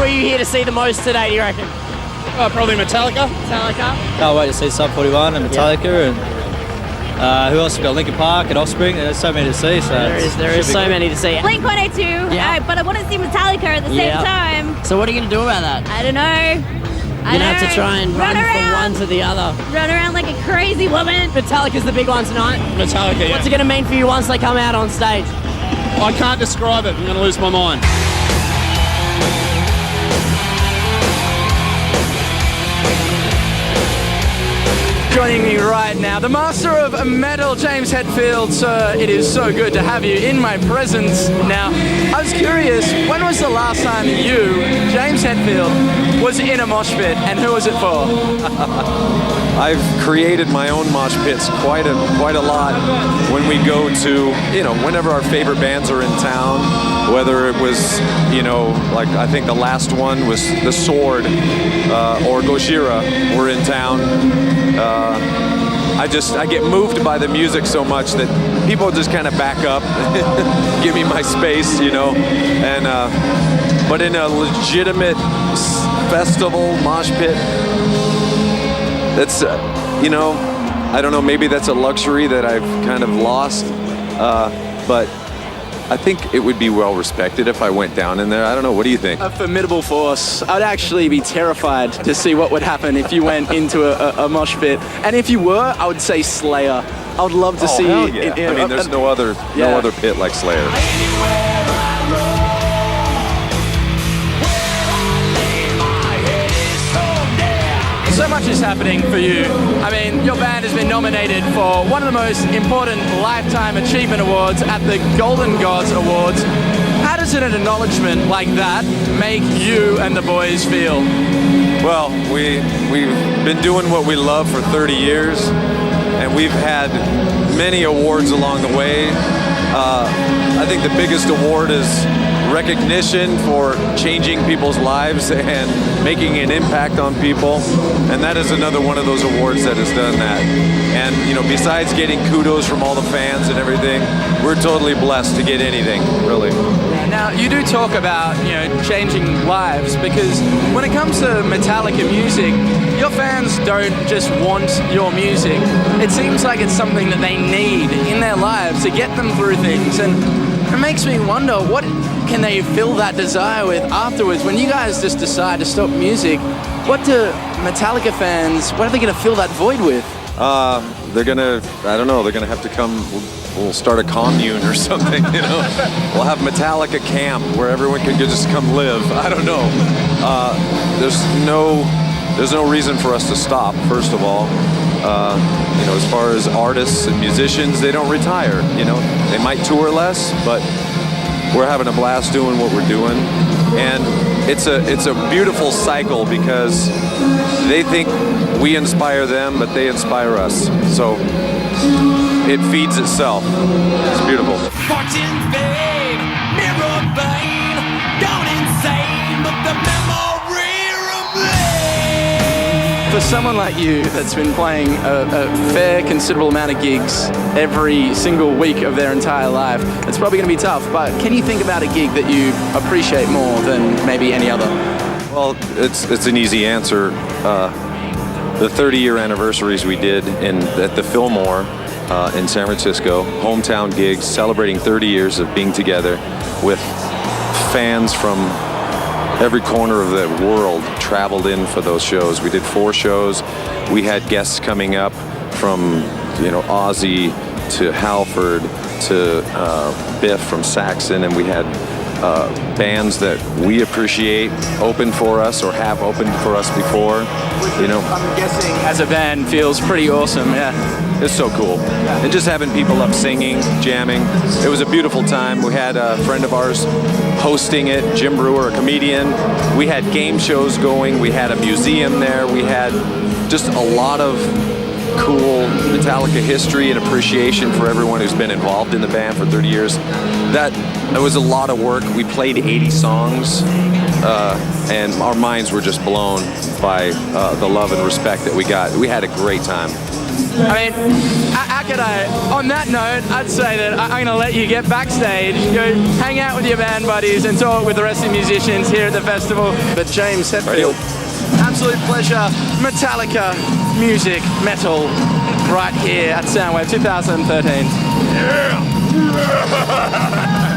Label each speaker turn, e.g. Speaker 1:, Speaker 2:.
Speaker 1: are you here to see the most today, do you reckon?
Speaker 2: Probably Metallica.
Speaker 1: Metallica?
Speaker 3: Can't wait to see Sub 41 and Metallica and who else? We've got Linkin Park and Offspring. There's so many to see. So
Speaker 1: there is so many to see.
Speaker 4: Blink-182, but I want to see Metallica at the same time.
Speaker 1: So what are you going to do about that?
Speaker 4: I don't know.
Speaker 1: You're going to have to try and run from one to the other.
Speaker 4: Run around like a crazy woman.
Speaker 1: Metallica's the big one tonight.
Speaker 2: Metallica, yeah.
Speaker 1: What's it going to mean for you once they come out on stage?
Speaker 2: I can't describe it. I'm going to lose my mind.
Speaker 5: Joining me right now, the master of metal, James Hetfield. Sir, it is so good to have you in my presence. Now, I was curious, when was the last time you, James Hetfield, was in a mosh pit, and who was it for?
Speaker 6: I've created my own mosh pits quite a lot when we go to, whenever our favorite bands are in town, whether it was, like I think the last one was The Sword or Gojira were in town. I get moved by the music so much that people just kind of back up, give me my space, and but in a legitimate festival mosh pit, that's, I don't know, maybe that's a luxury that I've kind of lost, but I think it would be well respected if I went down in there. I don't know, what do you think?
Speaker 5: A formidable force. I'd actually be terrified to see what would happen if you went into a mosh pit. And if you were, I would say Slayer. I would love to see...
Speaker 6: Hell yeah. I mean, there's no other pit like Slayer.
Speaker 5: So much is happening for you. I mean, your band has been nominated for one of the most important Lifetime Achievement Awards at the Golden Gods Awards. How does an acknowledgement like that make you and the boys feel?
Speaker 6: Well, we've been doing what we love for 30 years, and we've had many awards along the way. I think the biggest award is recognition for changing people's lives and making an impact on people, and that is another one of those awards that has done that. And besides getting kudos from all the fans and everything, we're totally blessed to get anything, really.
Speaker 5: Now, you do talk about, changing lives, because when it comes to Metallica music, your fans don't just want your music. It seems like it's something that they need in their lives to get them through things, and it makes me wonder, what can they fill that desire with afterwards? When you guys just decide to stop music, what do Metallica fans, what are they going to fill that void with?
Speaker 6: They're going to have to come, we'll start a commune or something, We'll have Metallica camp where everyone can just come live. I don't know. There's no reason for us to stop, first of all. As far as artists and musicians, they don't retire, They might tour less, but we're having a blast doing what we're doing. And it's a beautiful cycle, because they think we inspire them, but they inspire us. So it feeds itself. It's beautiful.
Speaker 7: Fortune fade, mirror bane, gone insane, but the memory remains.
Speaker 5: For someone like you that's been playing a fair, considerable amount of gigs every single week of their entire life, it's probably going to be tough, but can you think about a gig that you appreciate more than maybe any other?
Speaker 6: Well, it's an easy answer. The 30-year anniversaries we did at the Fillmore in San Francisco, hometown gigs, celebrating 30 years of being together with fans from every corner of the world traveled in for those shows. We did 4 shows. We had guests coming up from, Ozzy to Halford to Biff from Saxon, and we had bands that we appreciate open for us or have opened for us before.
Speaker 5: I'm guessing as a band feels pretty awesome, yeah.
Speaker 6: It's so cool. And just having people up singing, jamming. It was a beautiful time. We had a friend of ours hosting it, Jim Brewer, a comedian. We had game shows going. We had a museum there. We had just a lot of cool Metallica history and appreciation for everyone who's been involved in the band for 30 years. That was a lot of work. We played 80 songs, and our minds were just blown by the love and respect that we got. We had a great time.
Speaker 5: I mean, how could I? On that note, I'd say that I'm going to let you get backstage, go hang out with your band buddies, and talk with the rest of the musicians here at the festival. But James Hetfield, absolute pleasure. Metallica, music, metal, right here at Soundwave 2013. Yeah.